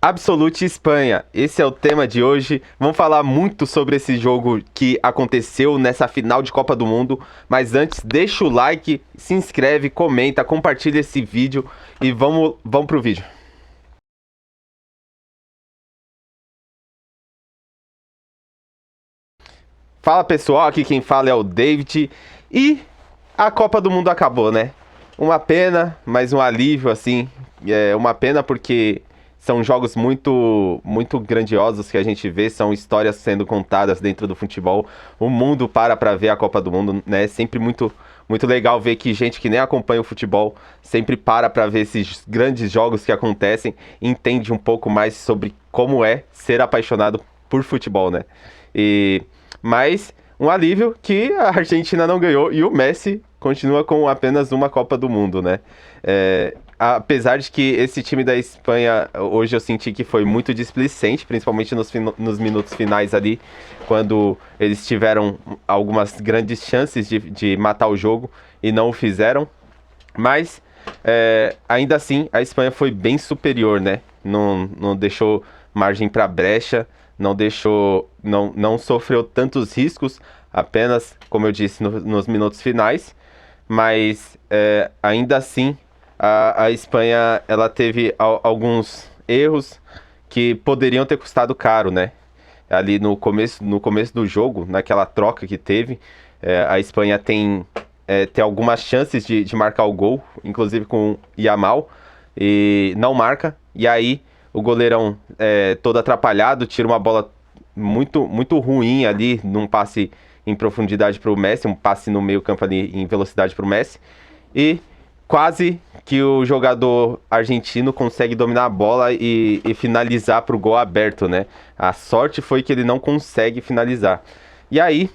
Absolute Espanha, esse é o tema de hoje. Vamos falar muito sobre esse jogo que aconteceu nessa final de Copa do Mundo. Mas antes, deixa o like, se inscreve, comenta, compartilha esse vídeo e vamos pro vídeo. Fala pessoal, aqui quem fala é o David. E a Copa do Mundo acabou, né? Uma pena, mas um alívio assim. É uma pena porque são jogos muito grandiosos que a gente vê, são histórias sendo contadas dentro do futebol. O mundo para ver a Copa do Mundo, né? É sempre muito legal ver que gente que nem acompanha o futebol sempre para ver esses grandes jogos que acontecem, entende um pouco mais sobre como é ser apaixonado por futebol, né? Mas um alívio que a Argentina não ganhou e o Messi continua com apenas uma Copa do Mundo, né? Apesar de que esse time da Espanha, hoje eu senti que foi muito displicente, principalmente nos minutos finais ali, quando eles tiveram algumas grandes chances de matar o jogo e não o fizeram. Mas, ainda assim, a Espanha foi bem superior, né? Não deixou margem para brecha, não sofreu tantos riscos, apenas, como eu disse, nos minutos finais. Mas, ainda assim, a Espanha ela teve alguns erros que poderiam ter custado caro, né? Ali no começo do jogo, naquela troca que teve, a Espanha tem algumas chances de marcar o gol, inclusive com o Yamal, e não marca. E aí o goleirão todo atrapalhado, tira uma bola muito ruim ali, num passe em profundidade para o Messi, um passe no meio campo ali em velocidade para o Messi. E quase que o jogador argentino consegue dominar a bola e finalizar para o gol aberto, né? A sorte foi que ele não consegue finalizar. E aí,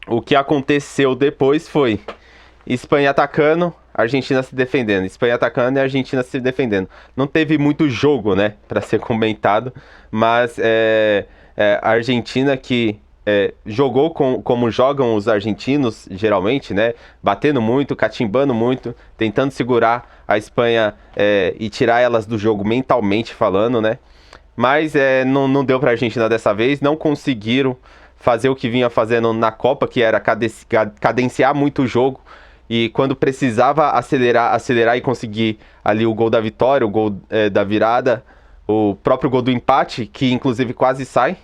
o que aconteceu depois foi Espanha atacando, Argentina se defendendo. Espanha atacando e Argentina se defendendo. Não teve muito jogo, né, para ser comentado, mas a Argentina que jogou como jogam os argentinos, geralmente, né? Batendo muito, catimbando muito, tentando segurar a Espanha e tirar elas do jogo mentalmente falando, né? Mas não deu pra Argentina dessa vez, não conseguiram fazer o que vinha fazendo na Copa, que era cadenciar muito o jogo. E quando precisava acelerar e conseguir ali o gol da vitória, o gol da virada, o próprio gol do empate, que inclusive quase sai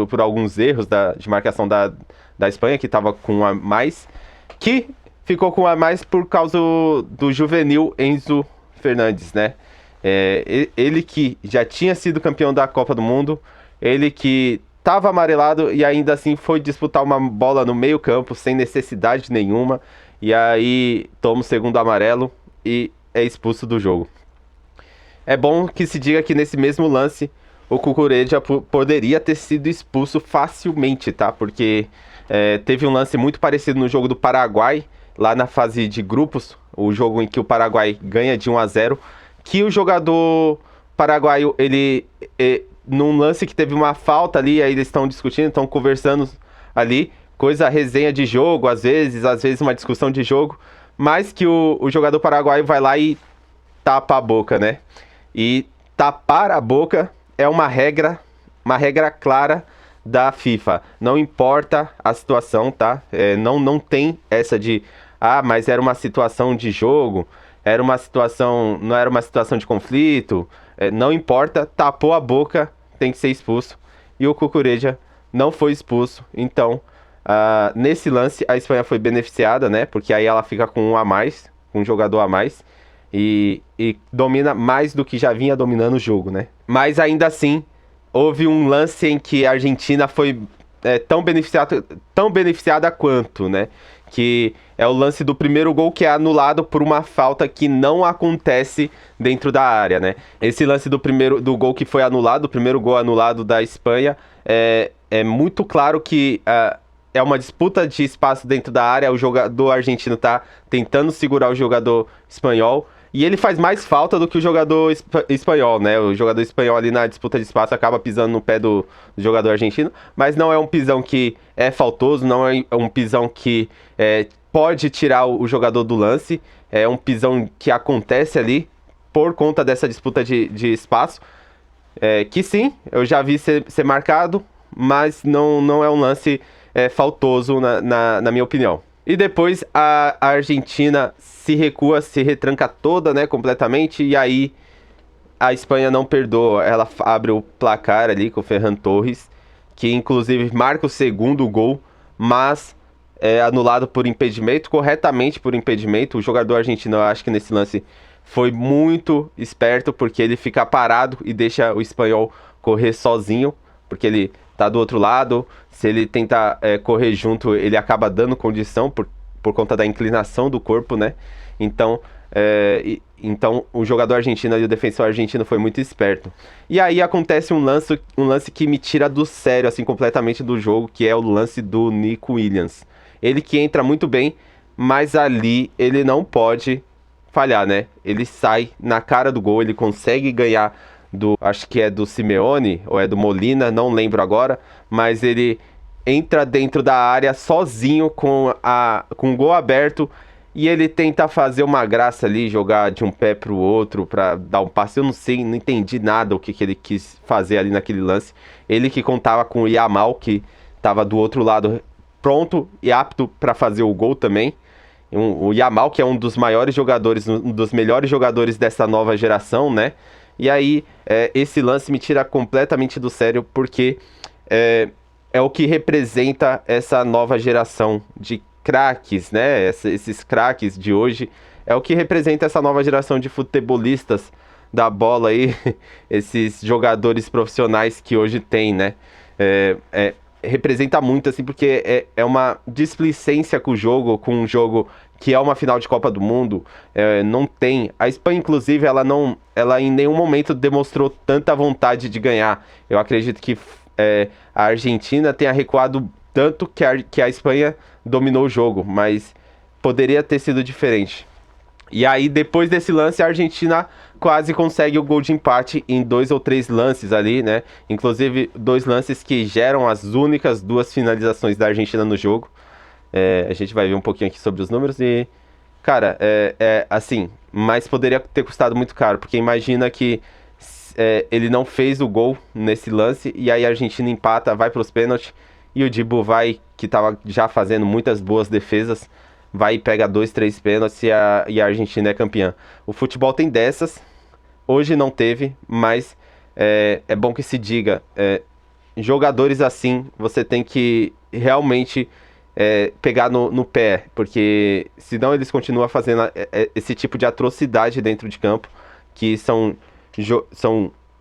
por alguns erros de marcação da Espanha, que estava com um a mais, que ficou com um a mais por causa do juvenil Enzo Fernandes, né? Ele que já tinha sido campeão da Copa do Mundo, ele que estava amarelado e ainda assim foi disputar uma bola no meio campo sem necessidade nenhuma, e aí toma o segundo amarelo e é expulso do jogo. É bom que se diga que nesse mesmo lance o Cucurella poderia ter sido expulso facilmente, tá? Porque teve um lance muito parecido no jogo do Paraguai, lá na fase de grupos, o jogo em que o Paraguai ganha de 1-0, que o jogador paraguaio, num lance que teve uma falta ali, aí eles estão discutindo, estão conversando ali, coisa resenha de jogo, às vezes uma discussão de jogo, mas que o jogador paraguaio vai lá e tapa a boca, né? E tapar a boca é uma regra clara da FIFA. Não importa a situação, tá? Não tem essa de, mas era uma situação de jogo, não era uma situação de conflito. Não importa, tapou a boca, tem que ser expulso. E o Cucurella não foi expulso, então nesse lance a Espanha foi beneficiada, né? Porque aí ela fica com um a mais, com um jogador a mais. E domina mais do que já vinha dominando o jogo, né? Mas ainda assim, houve um lance em que a Argentina foi tão beneficiada quanto, né? Que é o lance do primeiro gol que é anulado por uma falta que não acontece dentro da área, né? Esse lance do gol que foi anulado, o primeiro gol anulado da Espanha, é muito claro que é uma disputa de espaço dentro da área. O jogador argentino tá tentando segurar o jogador espanhol. E ele faz mais falta do que o jogador espanhol, né? O jogador espanhol ali na disputa de espaço acaba pisando no pé do jogador argentino. Mas não é um pisão que é faltoso, não é um pisão que pode tirar o jogador do lance. É um pisão que acontece ali por conta dessa disputa de espaço. Que sim, eu já vi ser marcado, mas não é um lance faltoso na minha opinião. E depois a Argentina se recua, se retranca toda, né, completamente, e aí a Espanha não perdoa. Ela abre o placar ali com o Ferran Torres, que inclusive marca o segundo gol, mas é anulado por impedimento, corretamente por impedimento. O jogador argentino, eu acho que nesse lance foi muito esperto, porque ele fica parado e deixa o espanhol correr sozinho, porque ele tá do outro lado. Se ele tentar correr junto, ele acaba dando condição por conta da inclinação do corpo, né? Então, então o jogador argentino e o defensor argentino foi muito esperto. E aí acontece um lance que me tira do sério, assim, completamente do jogo, que é o lance do Nico Williams. Ele que entra muito bem, mas ali ele não pode falhar, né? Ele sai na cara do gol, ele consegue ganhar acho que é do Simeone ou é do Molina, não lembro agora, mas ele entra dentro da área sozinho com o gol aberto e ele tenta fazer uma graça ali, jogar de um pé pro outro pra dar um passe. Eu não sei, não entendi nada o que ele quis fazer ali naquele lance. Ele que contava com o Yamal, que tava do outro lado pronto e apto para fazer o gol também. O Yamal, que é um dos maiores jogadores, um dos melhores jogadores dessa nova geração, né? E aí, esse lance me tira completamente do sério, porque é o que representa essa nova geração de craques, né? Esses craques de hoje, é o que representa essa nova geração de futebolistas da bola aí, esses jogadores profissionais que hoje tem, né? Representa muito, assim, porque é uma displicência com o jogo, com um jogo que é uma final de Copa do Mundo, não tem. A Espanha, inclusive, ela em nenhum momento demonstrou tanta vontade de ganhar. Eu acredito que a Argentina tenha recuado tanto que a Espanha dominou o jogo, mas poderia ter sido diferente. E aí, depois desse lance, a Argentina quase consegue o gol de empate em 2 ou 3 lances ali, né? Inclusive, 2 lances que geram as únicas 2 finalizações da Argentina no jogo. A gente vai ver um pouquinho aqui sobre os números e... Cara, assim, mas poderia ter custado muito caro, porque imagina que ele não fez o gol nesse lance, e aí a Argentina empata, vai para os pênaltis, e o Dibu vai, que estava já fazendo muitas boas defesas, vai e pega 2, 3 pênaltis e a Argentina é campeã. O futebol tem dessas, hoje não teve, mas é bom que se diga, jogadores assim, você tem que realmente pegar no pé, porque senão eles continuam fazendo esse tipo de atrocidade dentro de campo, que são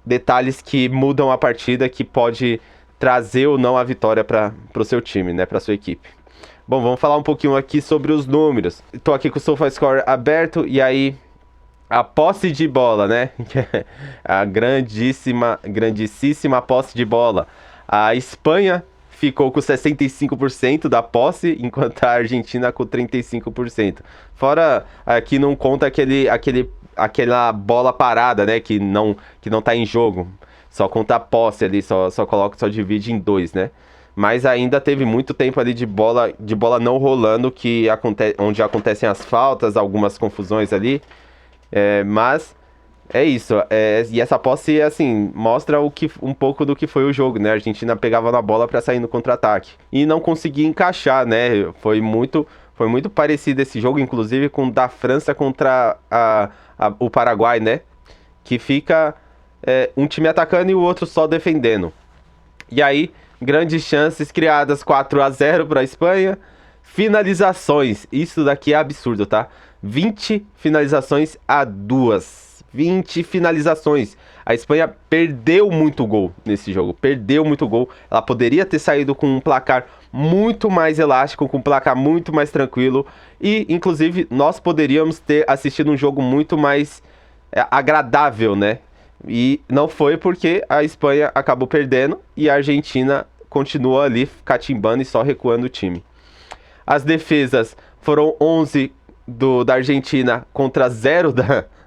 detalhes que mudam a partida, que pode trazer ou não a vitória para o seu time, né, para sua equipe. Bom, vamos falar um pouquinho aqui sobre os números. Estou aqui com o SofaScore aberto e aí a posse de bola, né? A grandíssima posse de bola. A Espanha ficou com 65% da posse, enquanto a Argentina com 35%. Fora, aqui não conta aquela bola parada, né? Que não tá em jogo. Só conta a posse ali, só divide em 2, né? Mas ainda teve muito tempo ali de bola não rolando, onde acontecem as faltas, algumas confusões ali. Mas é isso. E essa posse, assim, mostra um pouco do que foi o jogo, né? A Argentina pegava na bola para sair no contra-ataque e não conseguia encaixar, né? Foi muito parecido esse jogo, inclusive, com o da França contra o Paraguai, né? Que fica um time atacando e o outro só defendendo. E aí, grandes chances criadas, 4-0 para a Espanha. Finalizações, isso daqui é absurdo, tá? 20 finalizações a 2. 20 finalizações. A Espanha perdeu muito gol nesse jogo, perdeu muito gol. Ela poderia ter saído com um placar muito mais elástico, com um placar muito mais tranquilo. E, inclusive, nós poderíamos ter assistido um jogo muito mais agradável, né? E não foi, porque a Espanha acabou perdendo e a Argentina continua ali catimbando e só recuando o time. As defesas foram 11 da Argentina contra 0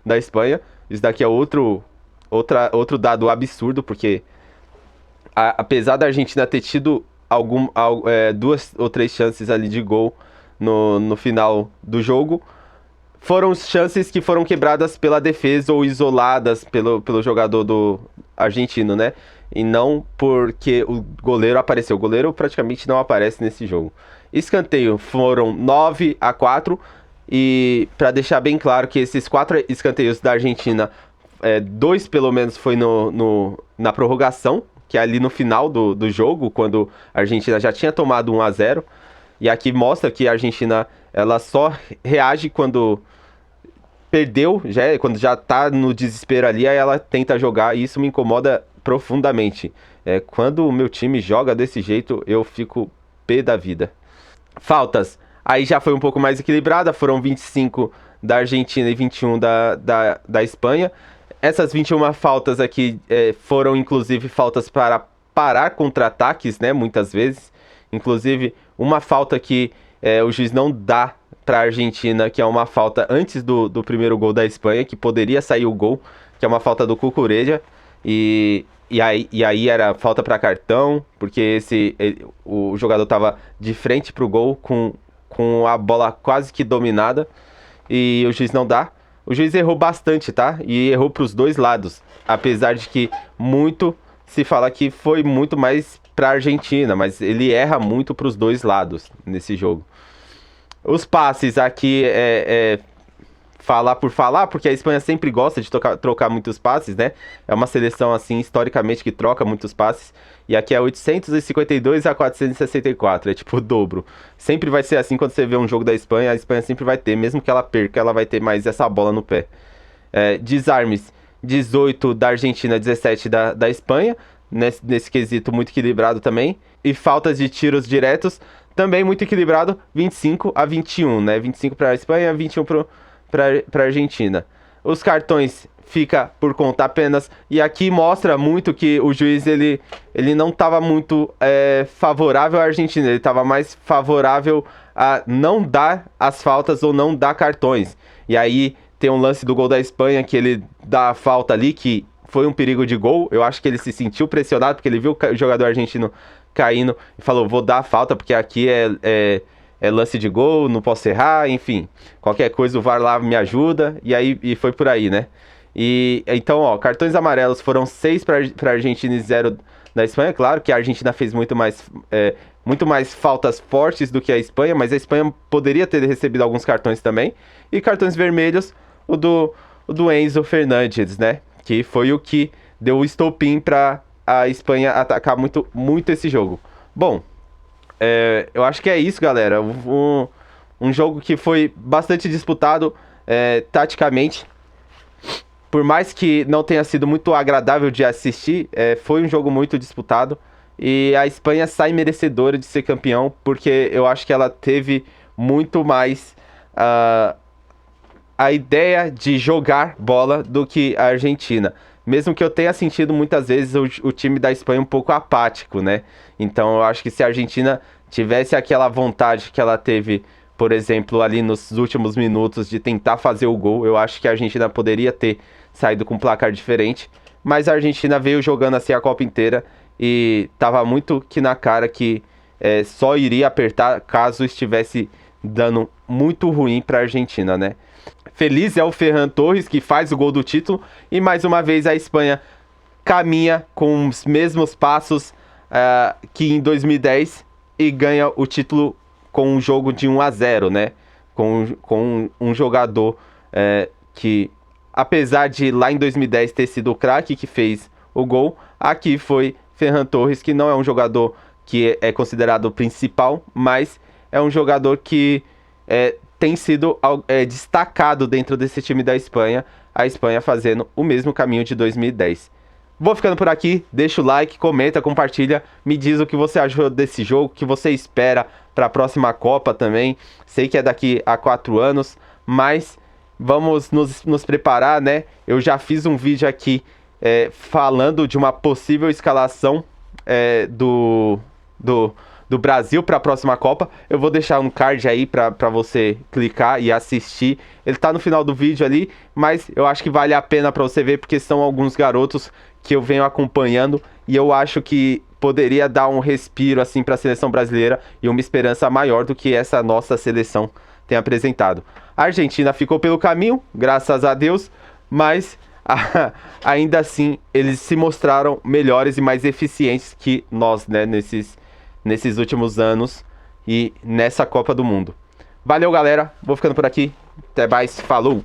da Espanha. Isso daqui é outro dado absurdo, porque apesar da Argentina ter tido 2 ou 3 chances ali de gol no final do jogo, foram chances que foram quebradas pela defesa ou isoladas pelo jogador do argentino, né? E não porque o goleiro apareceu. O goleiro praticamente não aparece nesse jogo. Escanteio foram 9-4. E para deixar bem claro que esses 4 escanteios da Argentina, 2 pelo menos foi na prorrogação, que é ali no final do jogo, quando a Argentina já tinha tomado 1-0. E aqui mostra que a Argentina ela só reage quando perdeu, quando já tá no desespero ali, aí ela tenta jogar, e isso me incomoda profundamente. Quando o meu time joga desse jeito, eu fico pé da vida. Faltas. Aí já foi um pouco mais equilibrada, foram 25 da Argentina e 21 da Espanha. Essas 21 faltas aqui foram inclusive faltas para parar contra-ataques, né, muitas vezes. Inclusive, uma falta que o juiz não dá para a Argentina, que é uma falta antes do primeiro gol da Espanha, que poderia sair o gol, que é uma falta do Cucurella. E aí era falta para cartão, porque o jogador estava de frente para o gol com a bola quase que dominada, e o juiz não dá. O juiz errou bastante, tá? E errou para os dois lados, apesar de que muito se fala que foi muito mais para a Argentina, mas ele erra muito para os dois lados nesse jogo. Os passes aqui falar por falar, porque a Espanha sempre gosta de trocar muitos passes, né? É uma seleção, assim, historicamente, que troca muitos passes. E aqui é 852-464, é tipo o dobro. Sempre vai ser assim quando você vê um jogo da Espanha, a Espanha sempre vai ter, mesmo que ela perca, ela vai ter mais essa bola no pé. Desarmes, 18 da Argentina, 17 da Espanha, nesse quesito muito equilibrado também. E faltas de tiros diretos, também muito equilibrado, 25-21, né? 25 para a Espanha, 21 para a Argentina. Os cartões fica por conta apenas, e aqui mostra muito que o juiz ele não estava muito favorável à Argentina, ele estava mais favorável a não dar as faltas ou não dar cartões. E aí tem um lance do gol da Espanha que ele dá a falta ali, que foi um perigo de gol. Eu acho que ele se sentiu pressionado porque ele viu o jogador argentino caindo e falou, vou dar a falta porque aqui é lance de gol, não posso errar, enfim. Qualquer coisa o VAR lá me ajuda, e foi por aí, né? E então, ó, cartões amarelos foram 6 para a Argentina e 0 da Espanha. Claro que a Argentina fez muito mais faltas fortes do que a Espanha, mas a Espanha poderia ter recebido alguns cartões também. E cartões vermelhos, o do Enzo Fernandes, né? Que foi o que deu o estopim para a Espanha atacar muito, muito esse jogo. Bom, eu acho que é isso, galera. Um jogo que foi bastante disputado taticamente. Por mais que não tenha sido muito agradável de assistir, foi um jogo muito disputado. E a Espanha sai merecedora de ser campeão, porque eu acho que ela teve muito mais a ideia de jogar bola do que a Argentina. Mesmo que eu tenha sentido muitas vezes o time da Espanha um pouco apático, né? Então eu acho que se a Argentina tivesse aquela vontade que ela teve, por exemplo, ali nos últimos minutos de tentar fazer o gol, eu acho que a Argentina poderia ter saído com um placar diferente. Mas a Argentina veio jogando assim a Copa inteira e tava muito que na cara que só iria apertar caso estivesse dando muito ruim para a Argentina, né? Feliz é o Ferran Torres, que faz o gol do título. E mais uma vez a Espanha caminha com os mesmos passos que em 2010 e ganha o título com um jogo de 1-0, né? Com um jogador que, apesar de lá em 2010 ter sido o craque que fez o gol, aqui foi Ferran Torres, que não é um jogador que é considerado o principal, mas é um jogador que tem sido destacado dentro desse time da Espanha, a Espanha fazendo o mesmo caminho de 2010. Vou ficando por aqui, deixa o like, comenta, compartilha, me diz o que você achou desse jogo, o que você espera para a próxima Copa também. Sei que é daqui a 4 anos, mas vamos nos preparar, né? Eu já fiz um vídeo aqui falando de uma possível escalação do Brasil para a próxima Copa. Eu vou deixar um card aí para você clicar e assistir. Ele tá no final do vídeo ali, mas eu acho que vale a pena para você ver, porque são alguns garotos que eu venho acompanhando e eu acho que poderia dar um respiro assim para a seleção brasileira e uma esperança maior do que essa nossa seleção tem apresentado. A Argentina ficou pelo caminho, graças a Deus, mas ainda assim eles se mostraram melhores e mais eficientes que nós, né, nesses últimos anos e nessa Copa do Mundo. Valeu, galera. Vou ficando por aqui. Até mais. Falou!